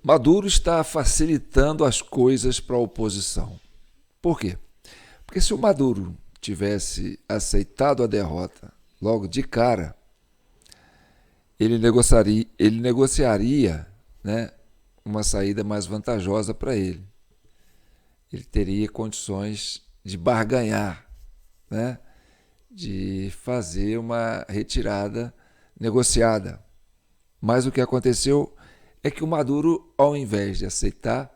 Maduro está facilitando as coisas para a oposição. Por quê? Porque se o Maduro tivesse aceitado a derrota logo de cara, ele negociaria, né, uma saída mais vantajosa para ele. Ele teria condições de barganhar, né, de fazer uma retirada negociada. Mas o que aconteceu é que o Maduro, ao invés de aceitar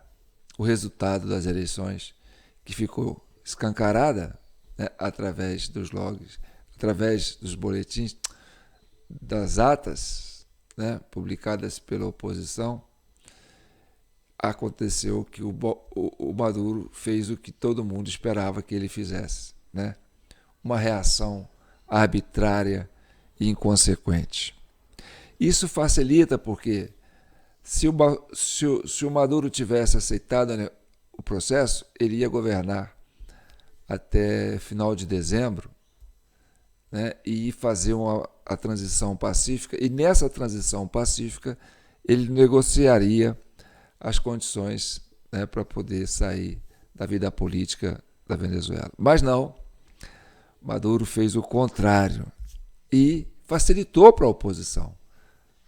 o resultado das eleições, que ficou escancarada, né, através dos logs, através dos boletins, das atas, né, publicadas pela oposição, aconteceu que o Maduro fez o que todo mundo esperava que ele fizesse, né? Uma reação arbitrária e inconsequente. Isso facilita porque se o Maduro tivesse aceitado, né, o processo, ele ia governar até final de dezembro, né, e fazer a transição pacífica, e nessa transição pacífica ele negociaria as condições, né, para poder sair da vida política da Venezuela. Mas não, Maduro fez o contrário e facilitou para a oposição,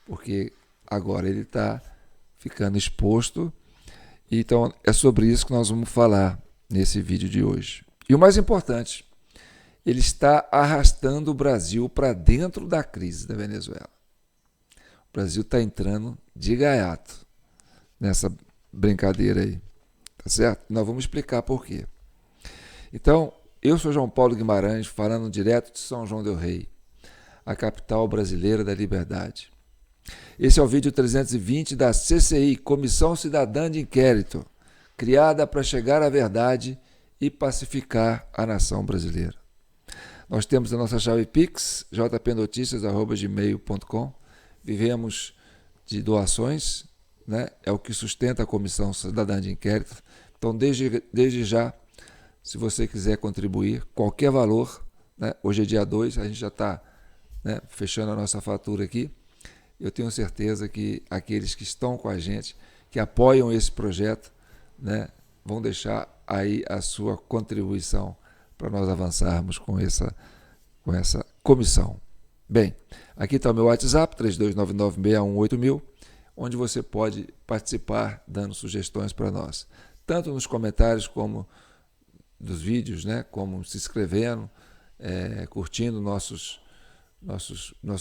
porque agora ele está ficando exposto. Então é sobre isso que nós vamos falar nesse vídeo de hoje. E o mais importante, ele está arrastando o Brasil para dentro da crise da Venezuela. O Brasil está entrando de gaiato nessa brincadeira aí, tá certo? Nós vamos explicar por quê. Então, eu sou João Paulo Guimarães, falando direto de São João del Rei, a capital brasileira da liberdade. Esse é o vídeo 320 da CCI, Comissão Cidadã de Inquérito, criada para chegar à verdade e pacificar a nação brasileira. Nós temos a nossa chave Pix, jpnoticias@gmail.com. Vivemos de doações, né? É o que sustenta a Comissão Cidadã de Inquérito. Então, desde já, se você quiser contribuir, qualquer valor, né? Hoje é dia 2, a gente já está, né, fechando a nossa fatura aqui. Eu tenho certeza que aqueles que estão com a gente, que apoiam esse projeto, né, vão deixar aí a sua contribuição para nós avançarmos com essa comissão. Bem, aqui está o meu WhatsApp, 3299618000, onde você pode participar dando sugestões para nós, tanto nos comentários como dos vídeos, né, como se inscrevendo, curtindo nossos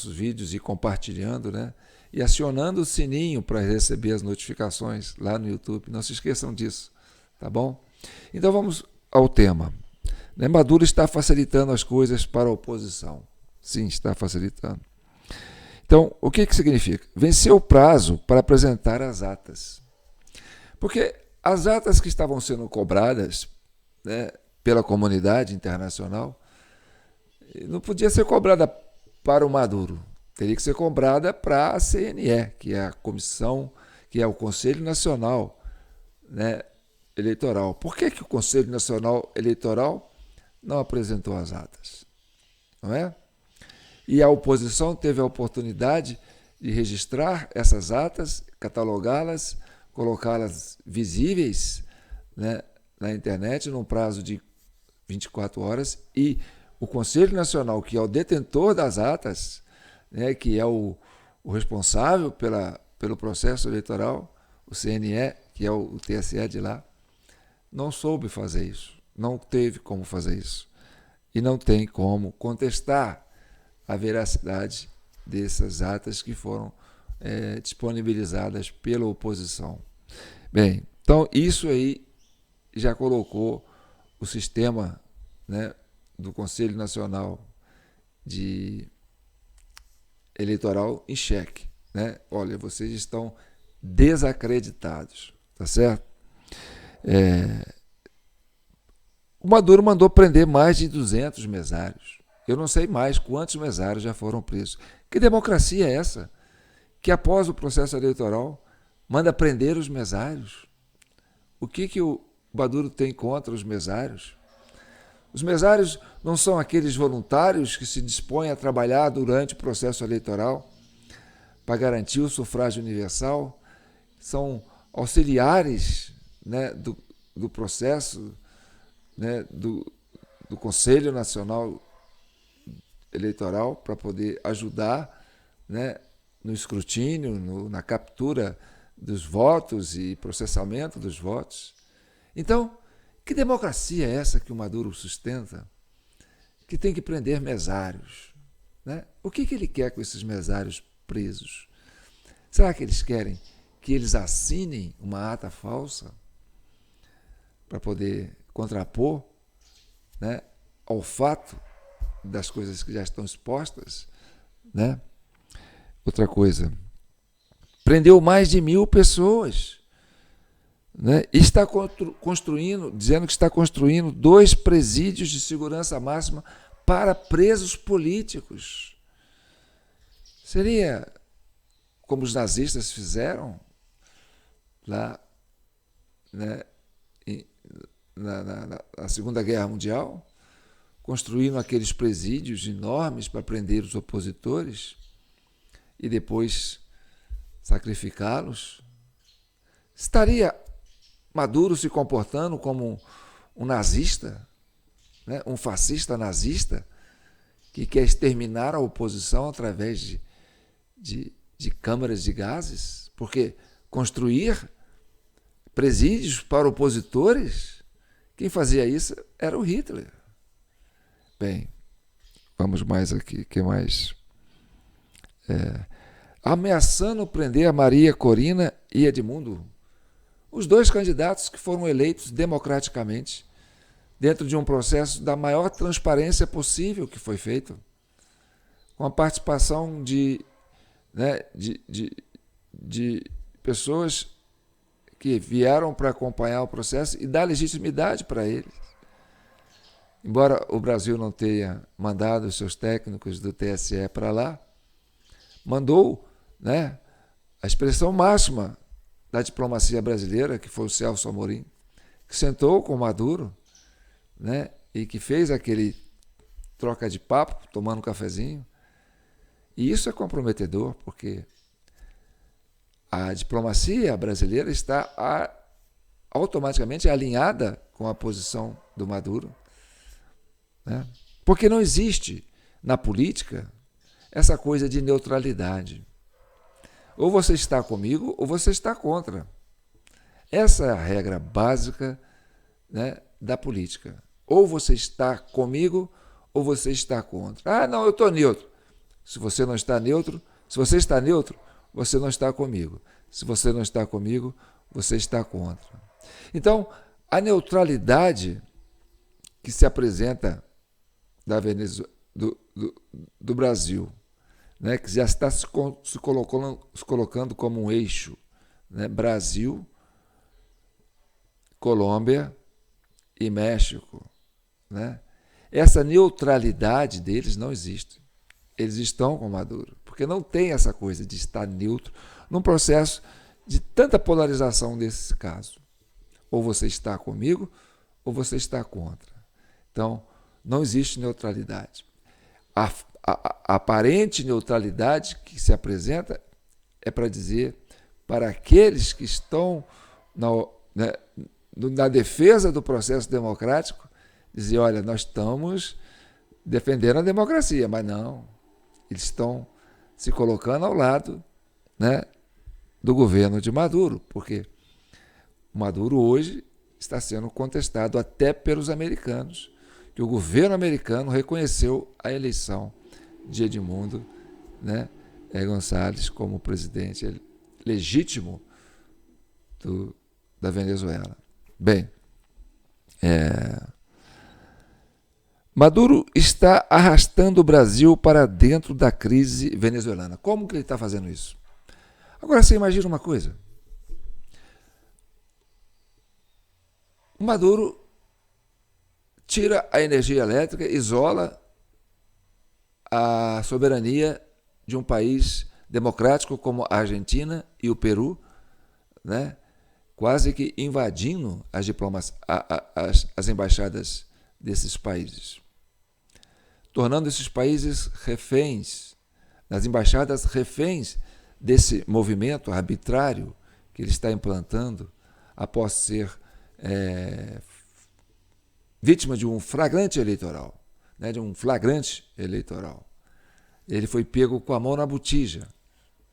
vídeos e compartilhando, né, e acionando o sininho para receber as notificações lá no YouTube. Não se esqueçam disso, tá bom? Então vamos ao tema. Maduro está facilitando as coisas para a oposição. Sim, está facilitando. Então, o que significa? Venceu o prazo para apresentar as atas. Porque as atas que estavam sendo cobradas, né, pela comunidade internacional, não podia ser cobrada para o Maduro. Teria que ser cobrada para a CNE, que é a comissão, que é o Conselho Nacional, né, Eleitoral. Por que o Conselho Nacional Eleitoral não apresentou as atas? Não é? E a oposição teve a oportunidade de registrar essas atas, catalogá-las, colocá-las visíveis, né, na internet num prazo de 24 horas, e o Conselho Nacional, que é o detentor das atas, né, que é o responsável pelo processo eleitoral, o CNE, que é o TSE de lá, não soube fazer isso, não teve como fazer isso, e não tem como contestar a veracidade dessas atas que foram disponibilizadas pela oposição. Bem, então isso aí já colocou o sistema, né, do Conselho Nacional Eleitoral em xeque, né? Olha, vocês estão desacreditados, tá certo? O Maduro mandou prender mais de 200 mesários. Eu não sei mais quantos mesários já foram presos. Que democracia é essa? Que após o processo eleitoral manda prender os mesários? O que o Maduro tem contra os mesários? Os mesários não são aqueles voluntários que se dispõem a trabalhar durante o processo eleitoral para garantir o sufrágio universal? São auxiliares, né, do processo, né, do Conselho Nacional Eleitoral para poder ajudar, né, no escrutínio, na captura dos votos e processamento dos votos. Então, que democracia é essa que o Maduro sustenta, que tem que prender mesários? Né? O que ele quer com esses mesários presos? Será que eles querem que eles assinem uma ata falsa para poder contrapor, né, ao fato das coisas que já estão expostas? Né? Outra coisa, prendeu mais de 1.000 pessoas, né? E está construindo, dizendo que está construindo 2 presídios de segurança máxima para presos políticos. Seria como os nazistas fizeram lá, né, na Segunda Guerra Mundial, construindo aqueles presídios enormes para prender os opositores e depois sacrificá-los? Estaria Maduro se comportando como um nazista, né? Um fascista nazista que quer exterminar a oposição através de câmaras de gases? Porque construir presídios para opositores, quem fazia isso era o Hitler. Bem, vamos mais aqui, o que mais? Ameaçando prender a Maria Corina e Edmundo, os 2 candidatos que foram eleitos democraticamente, dentro de um processo da maior transparência possível que foi feito, com a participação de pessoas que vieram para acompanhar o processo e dar legitimidade para eles. Embora o Brasil não tenha mandado os seus técnicos do TSE para lá, mandou, né, a expressão máxima da diplomacia brasileira, que foi o Celso Amorim, que sentou com o Maduro, né, e que fez aquele troca de papo, tomando um cafezinho. E isso é comprometedor, porque a diplomacia brasileira está automaticamente alinhada com a posição do Maduro, né? Porque não existe na política essa coisa de neutralidade. Ou você está comigo ou você está contra. Essa é a regra básica, né, da política. Ou você está comigo ou você está contra. Ah, não, eu estou neutro. Se você não está neutro, se você está neutro, você não está comigo. Se você não está comigo, você está contra. Então, a neutralidade que se apresenta da Venezuela, do Brasil, né, que já está se colocando como um eixo, né, Brasil, Colômbia e México, né? Essa neutralidade deles não existe. Eles estão com Maduro, porque não tem essa coisa de estar neutro num processo de tanta polarização desse caso. Ou você está comigo, ou você está contra. Então, não existe neutralidade. A aparente neutralidade que se apresenta é para dizer para aqueles que estão na defesa do processo democrático, dizer, olha, nós estamos defendendo a democracia, mas não, eles estão se colocando ao lado, né, do governo de Maduro, porque Maduro hoje está sendo contestado até pelos americanos, que o governo americano reconheceu a eleição de Edmundo, né, Gonçalves como presidente legítimo da Venezuela. Bem, Maduro está arrastando o Brasil para dentro da crise venezuelana. Como que ele está fazendo isso? Agora você imagina uma coisa. O Maduro tira a energia elétrica, isola a soberania de um país democrático como a Argentina e o Peru, né? Quase que invadindo as embaixadas desses países, tornando esses países reféns, nas embaixadas reféns desse movimento arbitrário que ele está implantando após ser vítima de um flagrante eleitoral, né, de um flagrante eleitoral. Ele foi pego com a mão na botija,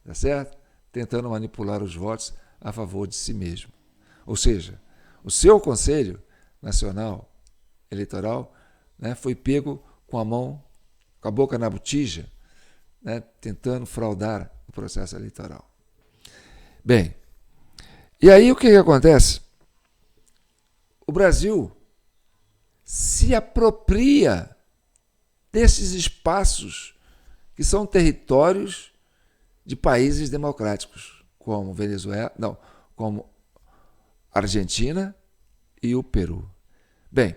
tá certo? Tentando manipular os votos a favor de si mesmo. Ou seja, o seu Conselho Nacional Eleitoral, né, foi pego com a boca na botija, né, tentando fraudar o processo eleitoral. Bem, e aí o que acontece? O Brasil se apropria desses espaços que são territórios de países democráticos, como Venezuela, não, como Argentina e o Peru. Bem,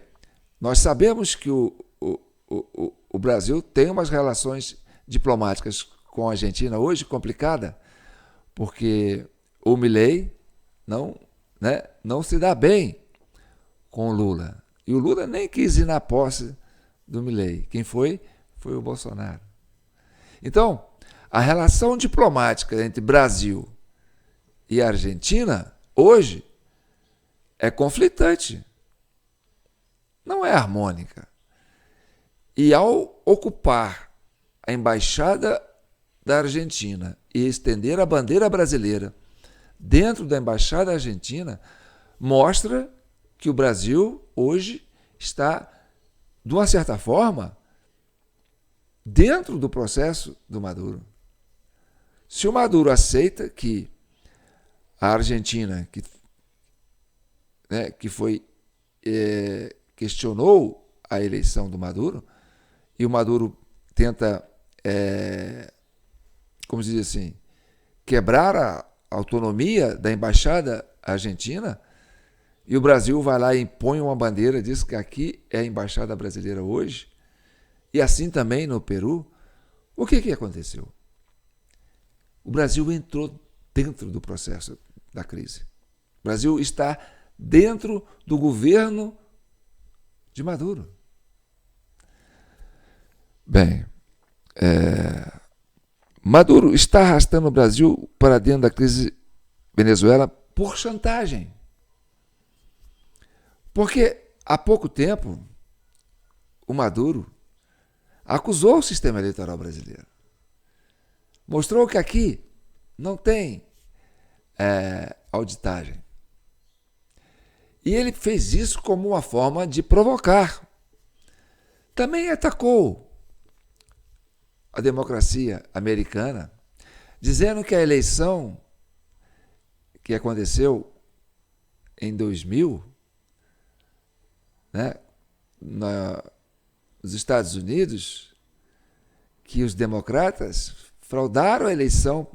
nós sabemos que o Brasil tem umas relações diplomáticas com a Argentina hoje complicada, porque o Milei não se dá bem com o Lula. E o Lula nem quis ir na posse do Milei. Quem foi? Foi o Bolsonaro. Então, a relação diplomática entre Brasil e Argentina, hoje, é conflitante. Não é harmônica. E ao ocupar a embaixada da Argentina e estender a bandeira brasileira dentro da embaixada argentina, mostra que o Brasil hoje está, de uma certa forma, dentro do processo do Maduro. Se o Maduro aceita que a Argentina, que questionou a eleição do Maduro, e o Maduro tenta, como se diz assim, quebrar a autonomia da embaixada argentina, e o Brasil vai lá e impõe uma bandeira, diz que aqui é a embaixada brasileira hoje, e assim também no Peru. O que aconteceu? O Brasil entrou dentro do processo da crise. O Brasil está dentro do governo de Maduro. Bem, Maduro está arrastando o Brasil para dentro da crise Venezuela por chantagem. Porque há pouco tempo o Maduro acusou o sistema eleitoral brasileiro. Mostrou que aqui não tem auditagem. E ele fez isso como uma forma de provocar. Também atacou a democracia americana, dizendo que a eleição que aconteceu em 2000, né, nos Estados Unidos, que os democratas fraudaram a eleição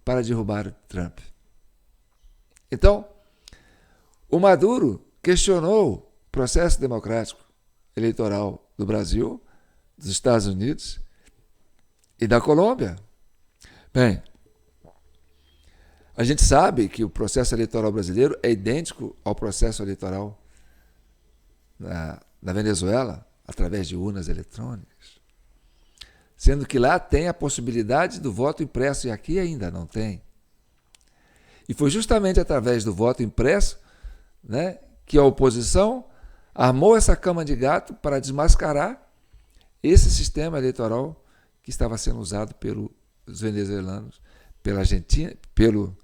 para derrubar o Trump. Então, o Maduro questionou o processo democrático eleitoral do Brasil, dos Estados Unidos e da Colômbia. Bem, a gente sabe que o processo eleitoral brasileiro é idêntico ao processo eleitoral na Venezuela, através de urnas eletrônicas. Sendo que lá tem a possibilidade do voto impresso e aqui ainda não tem. E foi justamente através do voto impresso, né, que a oposição armou essa cama de gato para desmascarar esse sistema eleitoral que estava sendo usado pelos venezuelanos, pela Argentina, pelo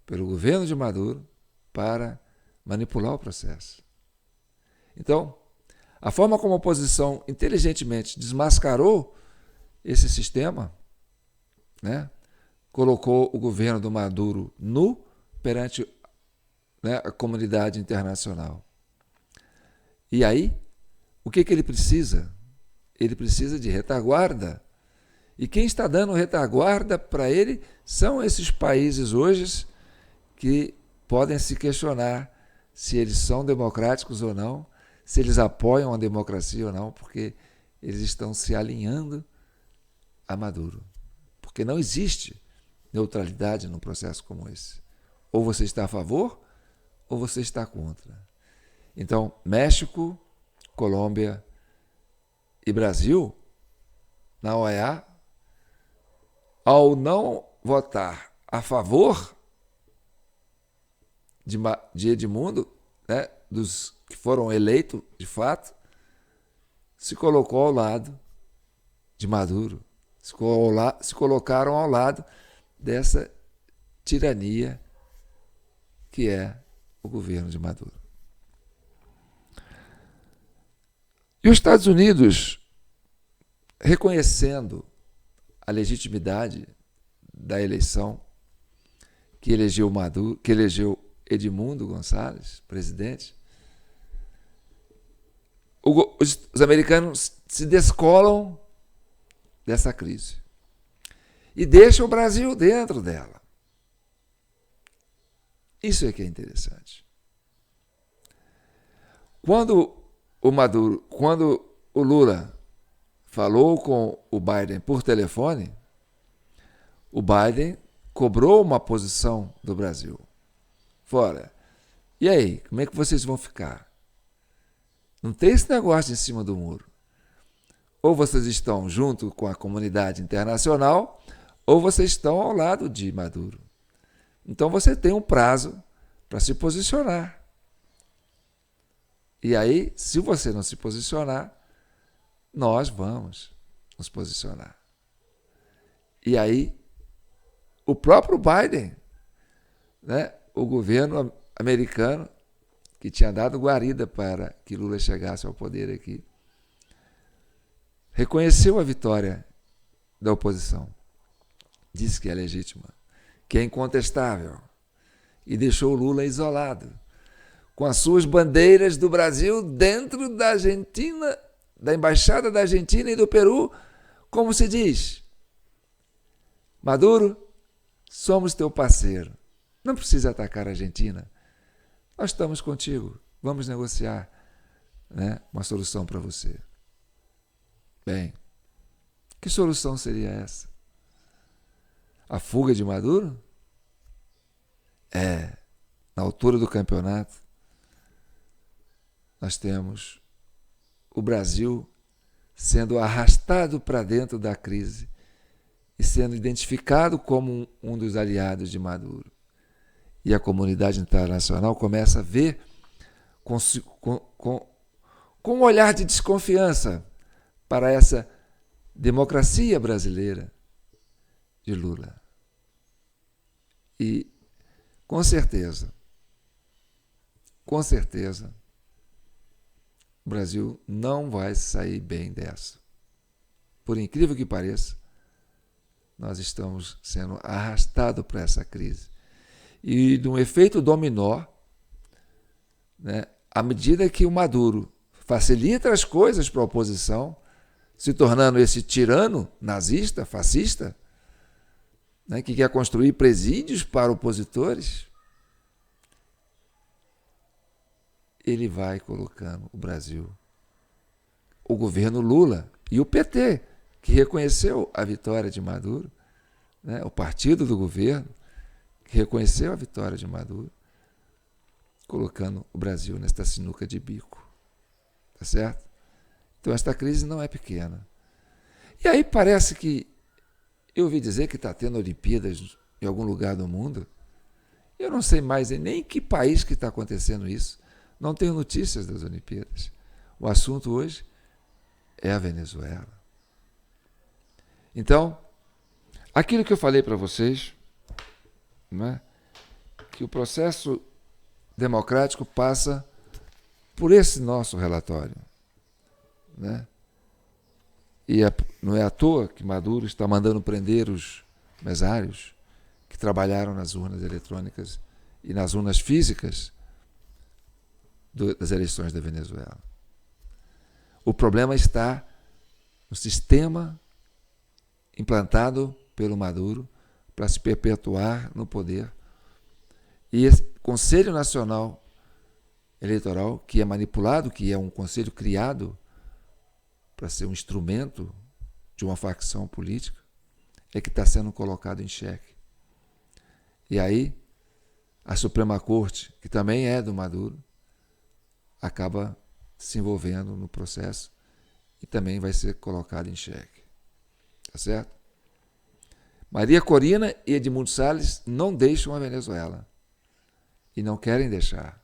governo de Maduro, para manipular o processo. Então, a forma como a oposição inteligentemente desmascarou esse sistema, né, colocou o governo do Maduro nu perante, né, a comunidade internacional. E aí, o que ele precisa? Ele precisa de retaguarda. E quem está dando retaguarda para ele são esses países hoje que podem se questionar se eles são democráticos ou não, se eles apoiam a democracia ou não, porque eles estão se alinhando a Maduro. Porque não existe neutralidade num processo como esse. Ou você está a favor, ou você está contra. Então, México, Colômbia e Brasil, na OEA, ao não votar a favor de Edmundo, né, dos que foram eleitos de fato, se colocou ao lado de Maduro, se colocaram ao lado dessa tirania que é o governo de Maduro. E os Estados Unidos, reconhecendo a legitimidade da eleição que elegeu Maduro, que elegeu Edmundo Gonçalves, presidente, os americanos se descolam dessa crise e deixam o Brasil dentro dela. Isso é que é interessante. Quando o Lula falou com o Biden por telefone, o Biden cobrou uma posição do Brasil. Fora. E aí, como é que vocês vão ficar? Não tem esse negócio em cima do muro. Ou vocês estão junto com a comunidade internacional, ou vocês estão ao lado de Maduro. Então você tem um prazo para se posicionar. E aí, se você não se posicionar, nós vamos nos posicionar. E aí, o próprio Biden, né, o governo americano, que tinha dado guarida para que Lula chegasse ao poder aqui, reconheceu a vitória da oposição. Disse que é legítima, que é incontestável, e deixou Lula isolado, com as suas bandeiras do Brasil dentro da Argentina, da Embaixada da Argentina e do Peru, como se diz: Maduro, somos teu parceiro, não precisa atacar a Argentina, nós estamos contigo, vamos negociar, né, uma solução para você. Bem, que solução seria essa? A fuga de Maduro? Na altura do campeonato, nós temos o Brasil sendo arrastado para dentro da crise e sendo identificado como um dos aliados de Maduro. E a comunidade internacional começa a ver com um olhar de desconfiança para essa democracia brasileira de Lula. E, com certeza, o Brasil não vai sair bem dessa. Por incrível que pareça, nós estamos sendo arrastados para essa crise. E de um efeito dominó, né, à medida que o Maduro facilita as coisas para a oposição, se tornando esse tirano nazista, fascista, né, que quer construir presídios para opositores, ele vai colocando o Brasil, o governo Lula e o PT, que reconheceu a vitória de Maduro, né, o partido do governo, que reconheceu a vitória de Maduro, colocando o Brasil nesta sinuca de bico. Tá certo? Então, esta crise não é pequena. E aí parece que, eu ouvi dizer que está tendo Olimpíadas em algum lugar do mundo. Eu não sei mais nem em que país que está acontecendo isso. Não tenho notícias das Olimpíadas. O assunto hoje é a Venezuela. Então, aquilo que eu falei para vocês, né, que o processo democrático passa por esse nosso relatório, né? E não é à toa que Maduro está mandando prender os mesários que trabalharam nas urnas eletrônicas e nas urnas físicas das eleições da Venezuela. O problema está no sistema implantado pelo Maduro para se perpetuar no poder. E esse Conselho Nacional Eleitoral, que é manipulado, que é um conselho criado para ser um instrumento de uma facção política, é que está sendo colocado em xeque. E aí, a Suprema Corte, que também é do Maduro, acaba se envolvendo no processo e também vai ser colocado em xeque. Tá certo? Maria Corina e Edmundo Salles não deixam a Venezuela. e não querem deixar.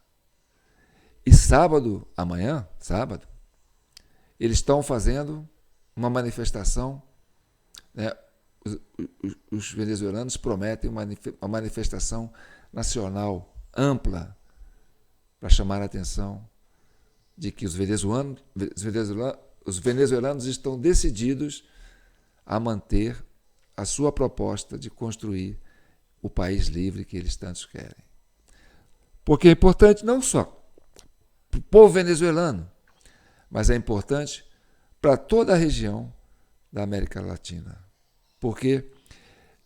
E sábado, amanhã, sábado, eles estão fazendo uma manifestação, né? Os venezuelanos prometem uma manifestação nacional ampla para chamar a atenção de que os venezuelanos estão decididos a manter a sua proposta de construir o país livre que eles tantos querem. Porque é importante não só para o povo venezuelano, mas é importante para toda a região da América Latina. Porque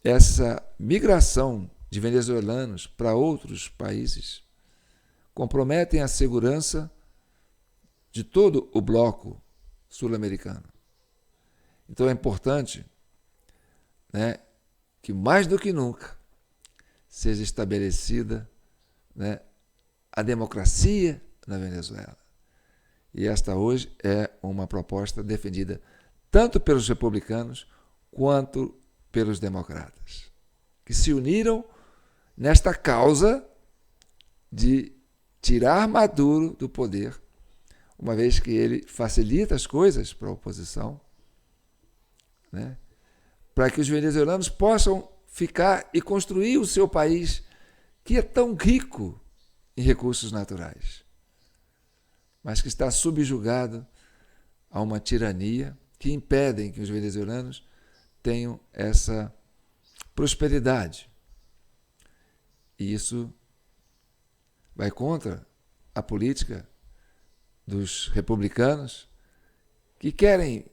essa migração de venezuelanos para outros países comprometem a segurança de todo o bloco sul-americano. Então é importante, né, que mais do que nunca seja estabelecida, né, a democracia na Venezuela. E esta hoje é uma proposta defendida tanto pelos republicanos quanto pelos democratas, que se uniram nesta causa de tirar Maduro do poder, uma vez que ele facilita as coisas para a oposição, né, para que os venezuelanos possam ficar e construir o seu país, que é tão rico em recursos naturais, mas que está subjugado a uma tirania que impedem que os venezuelanos tenham essa prosperidade. E isso vai contra a política dos republicanos, que querem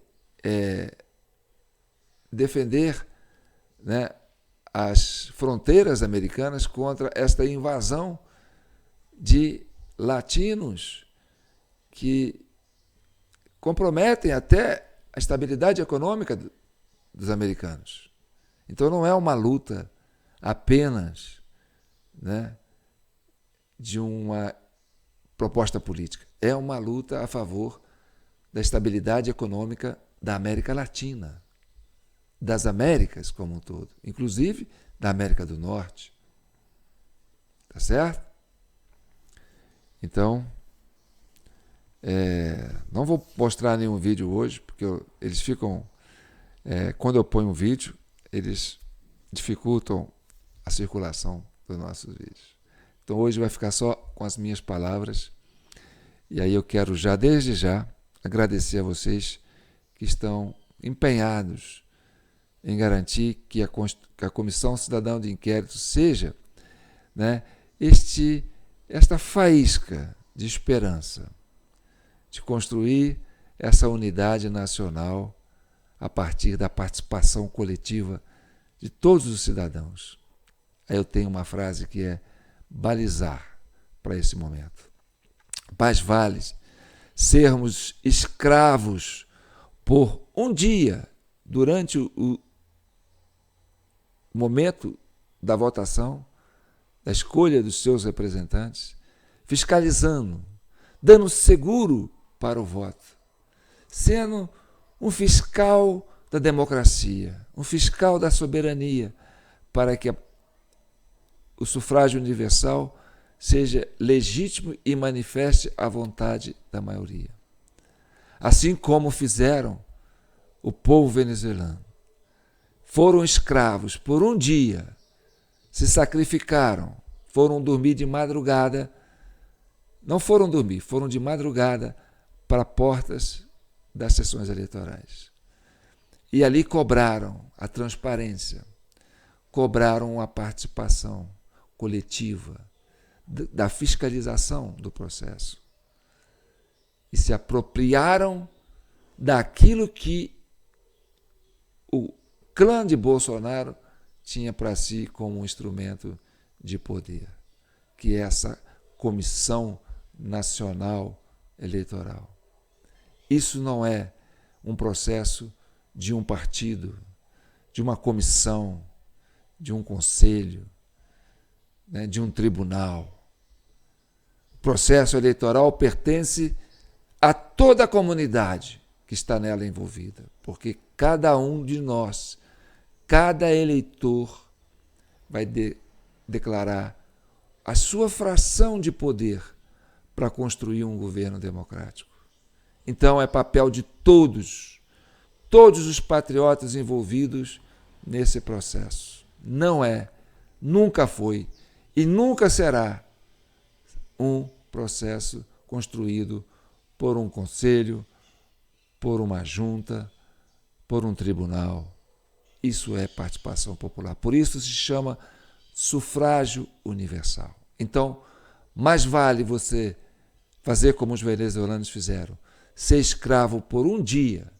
defender, né, as fronteiras americanas contra esta invasão de latinos que comprometem até a estabilidade econômica dos americanos. Então não é uma luta apenas, né, de uma proposta política, é uma luta a favor da estabilidade econômica da América Latina, das Américas como um todo, inclusive da América do Norte. Tá certo? Então, não vou mostrar nenhum vídeo hoje, porque eles ficam... quando eu ponho um vídeo, eles dificultam a circulação dos nossos vídeos. Então hoje vai ficar só com as minhas palavras. E aí eu quero desde já, agradecer a vocês que estão empenhados em garantir que a Comissão Cidadã de Inquérito seja, né, esta faísca de esperança, de construir essa unidade nacional a partir da participação coletiva de todos os cidadãos. Aí eu tenho uma frase que é balizar para esse momento. Mais vale sermos escravos por um dia durante o momento da votação, da escolha dos seus representantes, fiscalizando, dando seguro para o voto, sendo um fiscal da democracia, um fiscal da soberania, para que o sufrágio universal seja legítimo e manifeste a vontade da maioria. Assim como fizeram o povo venezuelano. Foram escravos por um dia, se sacrificaram, foram dormir de madrugada, não foram dormir, foram de madrugada para portas das sessões eleitorais. E ali cobraram a transparência, cobraram a participação coletiva, da fiscalização do processo. E se apropriaram daquilo que o clã de Bolsonaro tinha para si como um instrumento de poder, que é essa Comissão Nacional Eleitoral. Isso não é um processo de um partido, de uma comissão, de um conselho, né, de um tribunal. O processo eleitoral pertence a toda a comunidade que está nela envolvida, porque cada um de nós, cada eleitor vai declarar a sua fração de poder para construir um governo democrático. Então é papel de todos os patriotas envolvidos nesse processo. Não é, nunca foi e nunca será um processo construído por um conselho, por uma junta, por um tribunal. Isso é participação popular. Por isso se chama sufrágio universal. Então, mais vale você fazer como os venezuelanos fizeram, ser escravo por um dia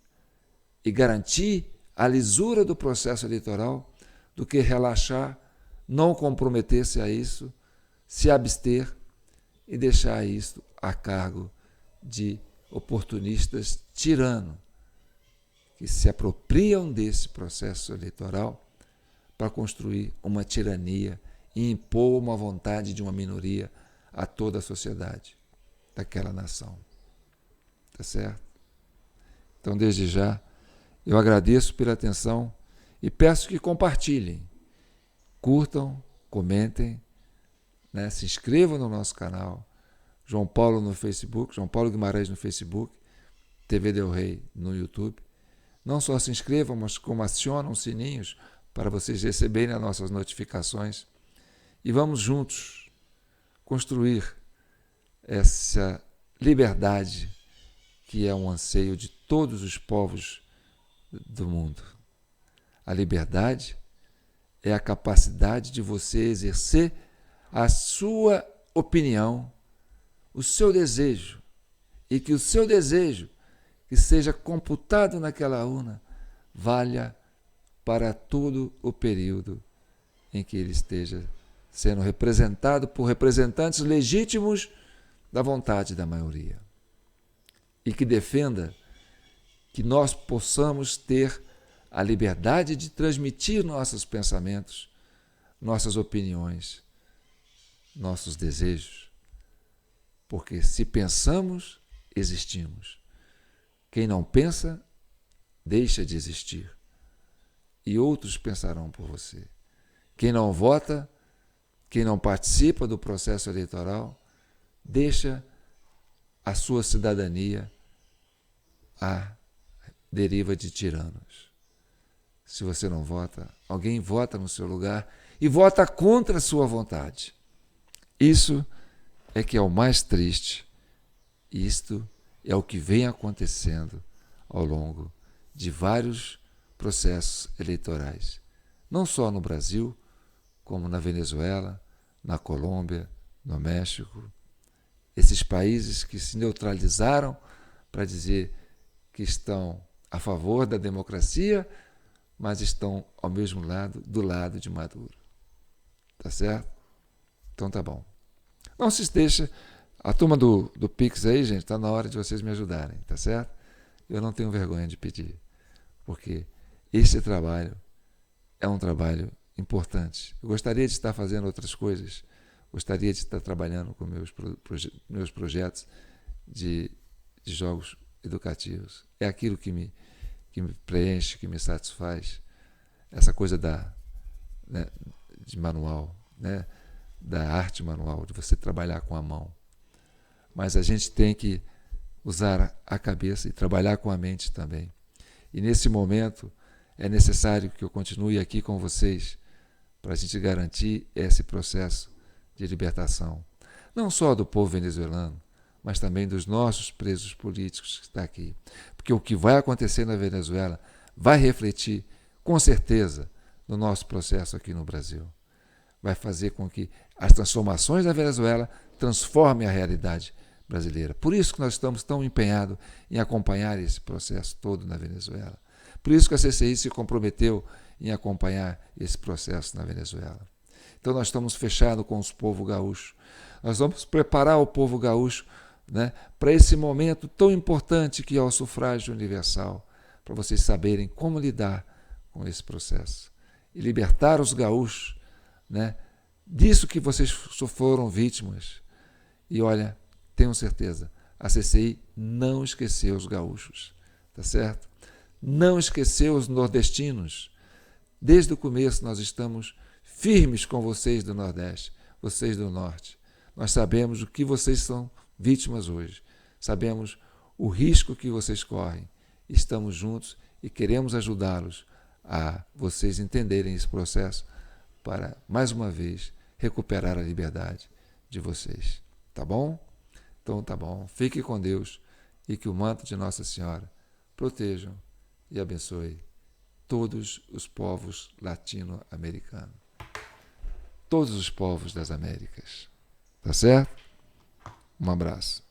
e garantir a lisura do processo eleitoral, do que relaxar, não comprometer-se a isso, se abster e deixar isso a cargo de oportunistas tiranos que se apropriam desse processo eleitoral para construir uma tirania e impor uma vontade de uma minoria a toda a sociedade daquela nação. Tá certo? Então, desde já, eu agradeço pela atenção e peço que compartilhem, curtam, comentem, né? Se inscrevam no nosso canal, João Paulo no Facebook, João Paulo Guimarães no Facebook, TV Del Rey no YouTube. Não só se inscrevam, mas como acionam os sininhos para vocês receberem as nossas notificações. E vamos juntos construir essa liberdade que é um anseio de todos os povos do mundo. A liberdade é a capacidade de você exercer a sua opinião, o seu desejo, e que o seu desejo, que seja computado naquela urna, valha para todo o período em que ele esteja sendo representado por representantes legítimos da vontade da maioria. E que defenda que nós possamos ter a liberdade de transmitir nossos pensamentos, nossas opiniões, nossos desejos. Porque se pensamos, existimos. Quem não pensa, deixa de existir. E outros pensarão por você. Quem não vota, quem não participa do processo eleitoral, deixa a sua cidadania à deriva de tiranos. Se você não vota, alguém vota no seu lugar e vota contra a sua vontade. Isso é que é o mais triste. Isto é o que vem acontecendo ao longo de vários processos eleitorais. Não só no Brasil, como na Venezuela, na Colômbia, no México. Esses países que se neutralizaram para dizer que estão a favor da democracia, mas estão ao mesmo lado, do lado de Maduro. Tá certo? Então tá bom. Não se deixa, a turma do Pix aí, gente, está na hora de vocês me ajudarem, tá certo? Eu não tenho vergonha de pedir, porque esse trabalho é um trabalho importante. Eu gostaria de estar fazendo outras coisas, gostaria de estar trabalhando com meus projetos de jogos educativos. É aquilo que me preenche, que me satisfaz, essa coisa de manual, né? Da arte manual, de você trabalhar com a mão. Mas a gente tem que usar a cabeça e trabalhar com a mente também. E nesse momento é necessário que eu continue aqui com vocês para a gente garantir esse processo de libertação, não só do povo venezuelano, mas também dos nossos presos políticos que estão aqui. Porque o que vai acontecer na Venezuela vai refletir, com certeza, no nosso processo aqui no Brasil. Vai fazer com que as transformações da Venezuela transformem a realidade brasileira. Por isso que nós estamos tão empenhados em acompanhar esse processo todo na Venezuela. Por isso que a CCI se comprometeu em acompanhar esse processo na Venezuela. Então nós estamos fechados com os povos gaúchos. Nós vamos preparar o povo gaúcho, né, para esse momento tão importante que é o sufrágio universal, para vocês saberem como lidar com esse processo e libertar os gaúchos, né, disso que vocês foram vítimas. E olha, tenho certeza, a CCI não esqueceu os gaúchos, tá certo? Não esqueceu os nordestinos. Desde o começo nós estamos firmes com vocês do Nordeste. vocês do Norte. Nós sabemos o que vocês são vítimas hoje. Sabemos o risco que vocês correm. Estamos juntos e queremos ajudá-los a vocês entenderem esse processo para, mais uma vez, recuperar a liberdade de vocês. Tá bom? Então tá bom. Fique com Deus e que o manto de Nossa Senhora protejam e abençoe todos os povos latino-americanos. Todos os povos das Américas. Tá certo? Um abraço.